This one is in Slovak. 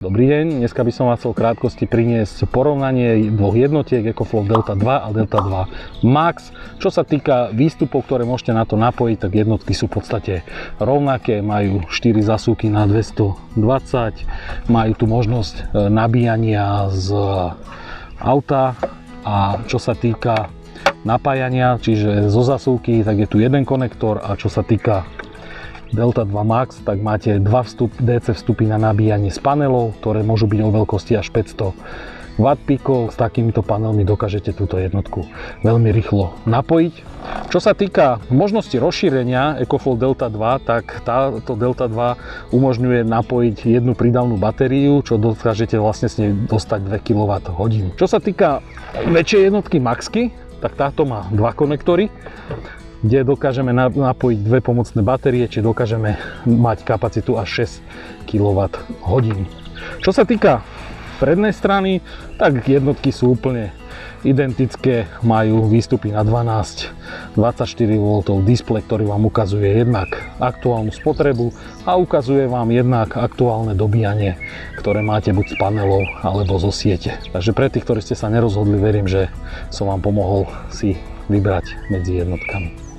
Dobrý deň, dneska by som vás chcel v krátkosti priniesť porovnanie dvoch jednotiek EcoFlow Delta 2 a Delta 2 Max. Čo sa týka výstupov, ktoré môžete na to napojiť, tak jednotky sú v podstate rovnaké, majú 4 zasúky na 220, majú tu možnosť nabíjania z auta a čo sa týka napájania, čiže zo zasúky, tak je tu jeden konektor a čo sa týka Delta 2 Max, tak máte DC vstupy na nabíjanie z panelov, ktoré môžu byť o veľkosti až 500 W. S takýmito panelmi dokážete túto jednotku veľmi rýchlo napojiť. Čo sa týka možnosti rozšírenia EcoFlow Delta 2, tak táto Delta 2 umožňuje napojiť jednu prídavnú batériu, čo dokážete vlastne s nej dostať 2 kWh. Čo sa týka väčšej jednotky Maxky, tak táto má dva konektory, kde dokážeme napojiť dve pomocné batérie, či dokážeme mať kapacitu až 6 kWh. Čo sa týka prednej strany, tak jednotky sú úplne identické, majú výstupy na 12, 24V, displej, ktorý vám ukazuje jednak aktuálnu spotrebu a ukazuje vám jednak aktuálne dobíjanie, ktoré máte buď z panelov alebo zo siete. Takže pre tých, ktorí ste sa nerozhodli, verím, že som vám pomohol si vybrať medzi jednotkami.